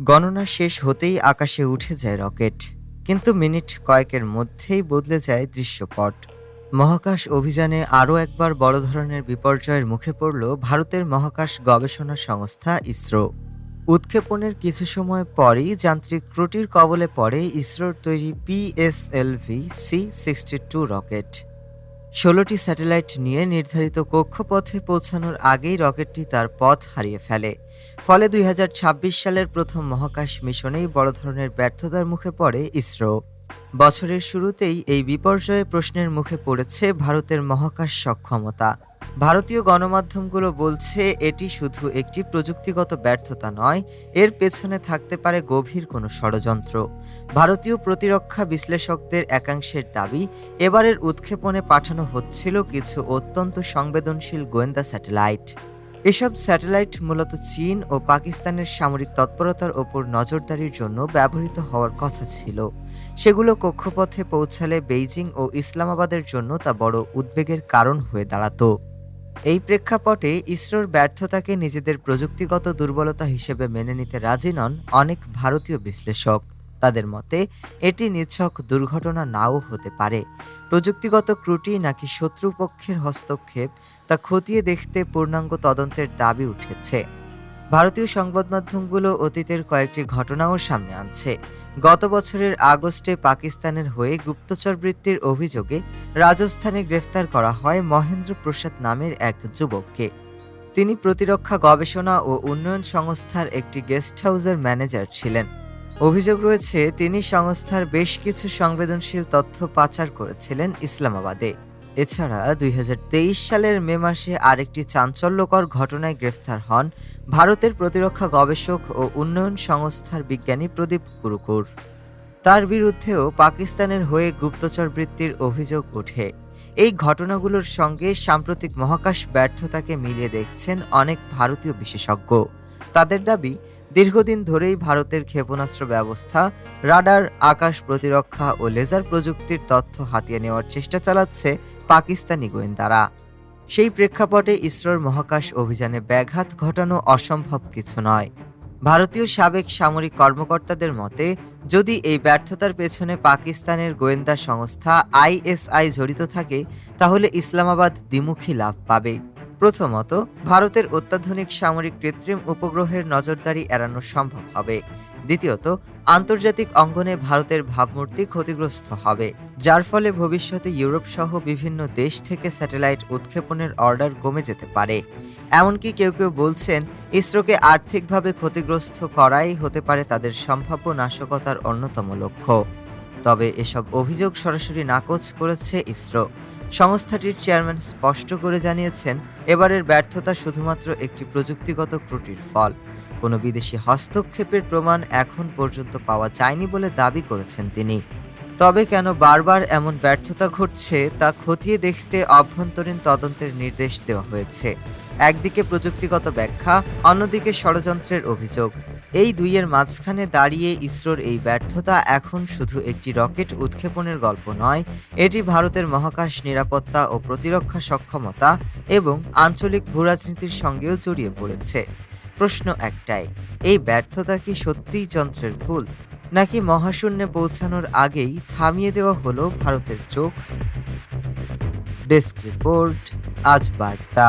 গণনা শেষ হতেই আকাশে উঠে যায় রকেট, কিন্তু মিনিট কয়েকের মধ্যেই বদলে যায় দৃশ্যপট। মহাকাশ অভিযানে আরও একবার বড় ধরনের বিপর্যয়ের মুখে পড়ল ভারতের মহাকাশ গবেষণা সংস্থা ইসরো। উৎক্ষেপণের কিছু সময় পরই যান্ত্রিক ত্রুটির কবলে পড়ে ইসরোর তৈরি PSLV-C62 রকেট। ১৬টি স্যাটেলাইট নিয়ে নির্ধারিত কক্ষপথে পৌঁছানোর আগেই রকেটটি তার পথ হারিয়ে ফেলে। ফলে ২০২৬ সালের প্রথম মহাকাশ মিশনেই বড় ধরনের ব্যর্থতার মুখে পড়ে ইসরো। বছরের শুরুতেই এই বিপর্যয়ে প্রশ্নের মুখে পড়েছে ভারতের মহাকাশ সক্ষমতা। ভারতীয় গণমাধ্যমগুলো বলছে এটি শুধু একটি প্রযুক্তিগত ব্যর্থতা নয়, এর পেছনে থাকতে পারে গভীর কোনো ষড়যন্ত্র। ভারতীয় প্রতিরক্ষা বিশ্লেষকদের একাংশের দাবি, এবারের উৎক্ষেপণে পাঠানো হচ্ছিল কিছু অত্যন্ত সংবেদনশীল গোয়েন্দা স্যাটেলাইট। এসব স্যাটেলাইট মূলত চীন ও পাকিস্তানের সামরিক তৎপরতার ওপর নজরদারির জন্য ব্যবহৃত হওয়ার কথা ছিল। সেগুলো কক্ষপথে পৌঁছালে বেইজিং ও ইসলামাবাদের জন্য তা বড় উদ্বেগের কারণ হয়ে দাঁড়াতো। এই প্রেক্ষাপটে ইসরোর ব্যর্থতাকে নিজেদের প্রযুক্তিগত দুর্বলতা হিসেবে মেনে নিতে রাজি নন অনেক ভারতীয় বিশ্লেষক। তাদের মতে এটি নিছক দুর্ঘটনা নাও হতে পারে। প্রযুক্তিগত ত্রুটি নাকি শত্রুপক্ষের হস্তক্ষেপ তা খতিয়ে দেখতে পূর্ণাঙ্গ তদন্তের দাবি উঠেছে। ভারতীয় সংবাদ মাধ্যমগুলো অতীতের কয়েকটি ঘটনাও সামনে আনছে। গত বছরের আগস্টে পাকিস্তানের হয়ে গুপ্তচর বৃত্তির অভিযোগে রাজস্থানে গ্রেফতার করা হয় মহেন্দ্র প্রসাদ নামের এক যুবককে। তিনি প্রতিরক্ষা গবেষণা ও উন্নয়ন সংস্থার একটি গেস্ট হাউসের ম্যানেজার ছিলেন। অভিযোগ রয়েছে তিনি সংস্থার বেশ কিছু সংবেদনশীল তথ্য পাচার করেছিলেন ইসলামাবাদে। এছাড়া ২০২৩ সালের মে মাসে আরেকটি চাঞ্চল্যকর ঘটনায় গ্রেফতার হন ভারতের প্রতিরক্ষা গবেষক ও উন্নয়ন সংস্থার বিজ্ঞানী প্রদীপ কুরুকুর। তার বিরুদ্ধেও পাকিস্তানের হয়ে গুপ্তচর বৃত্তির অভিযোগ ওঠে। এই ঘটনাগুলোর সঙ্গে সাম্প্রতিক মহাকাশ ব্যর্থতাকে মিলিয়ে দেখছেন অনেক ভারতীয় বিশেষজ্ঞ। তাদের দাবি, দীর্ঘদিন ধরেই ভারতের ক্ষেপণাস্ত্র ব্যবস্থা, রাডার, আকাশ প্রতিরক্ষা ও লেজার প্রযুক্তির তথ্য হাতিয়ে নেওয়ার চেষ্টা চালাচ্ছে পাকিস্তানি গোয়েন্দারা। সেই প্রেক্ষাপটে ইসরোর মহাকাশ অভিযানে ব্যাঘাত ঘটানো অসম্ভব কিছু নয়। ভারতীয় সাবেক সামরিক কর্মকর্তাদের মতে, যদি এই ব্যর্থতার পেছনে পাকিস্তানের গোয়েন্দা সংস্থা ISI জড়িত থাকে, তাহলে ইসলামাবাদ দ্বিমুখী লাভ পাবে। প্রথমত, ভারতের অত্যাধুনিক সামরিক কৃত্রিম উপগ্রহের নজরদারি এড়ানো সম্ভব হবে। দ্বিতীয়ত, আন্তর্জাতিক অঙ্গনে ভারতের ভাবমূর্তি ক্ষতিগ্রস্ত হবে, যার ফলে ভবিষ্যতে ইউরোপ সহ বিভিন্ন দেশ থেকে স্যাটেলাইট উৎক্ষেপণের অর্ডার কমে যেতে পারে। এমনকি কেউ কেউ বলছেন, ইসরোকে আর্থিকভাবে ক্ষতিগ্রস্ত করাই হতে পারে তাদের সম্ভাব্য নাশকতার অন্যতম লক্ষ্য। তবে এসব অভিযোগ সরাসরি নাকচ করেছে ইসরো। সংস্থাটির চেয়ারম্যান স্পষ্ট করে জানিয়েছেন, এবারের ব্যর্থতা শুধুমাত্র একটি প্রযুক্তিগত ত্রুটির ফল। কোনো বিদেশি হস্তক্ষেপের প্রমাণ এখন পর্যন্ত পাওয়া যায়নি বলে দাবি করেছেন তিনি। তবে কেন বারবার এমন ব্যর্থতা ঘটছে তা খতিয়ে দেখতে অভ্যন্তরীণ তদন্তের নির্দেশ দেওয়া হয়েছে। একদিকে প্রযুক্তিগত ব্যাখ্যা, অন্যদিকে ষড়যন্ত্রের অভিযোগ। এই দুইয়ের মাঝখানে দাঁড়িয়ে ইসরোর এই ব্যর্থতা এখন শুধু একটি রকেট উৎক্ষেপণের গল্প নয়, এটি ভারতের মহাকাশ নিরাপত্তা ও প্রতিরক্ষা সক্ষমতা এবং আঞ্চলিক ভূরাজনীতির সঙ্গেও জড়িয়ে পড়েছে। প্রশ্ন একটাই, এই ব্যর্থতা কি সত্যিই যন্ত্রের ভুল, নাকি মহাশূন্যে পৌঁছানোর আগেই থামিয়ে দেওয়া হলো ভারতের চোখ? ডেস্ক রিপোর্ট, আজ বার্তা।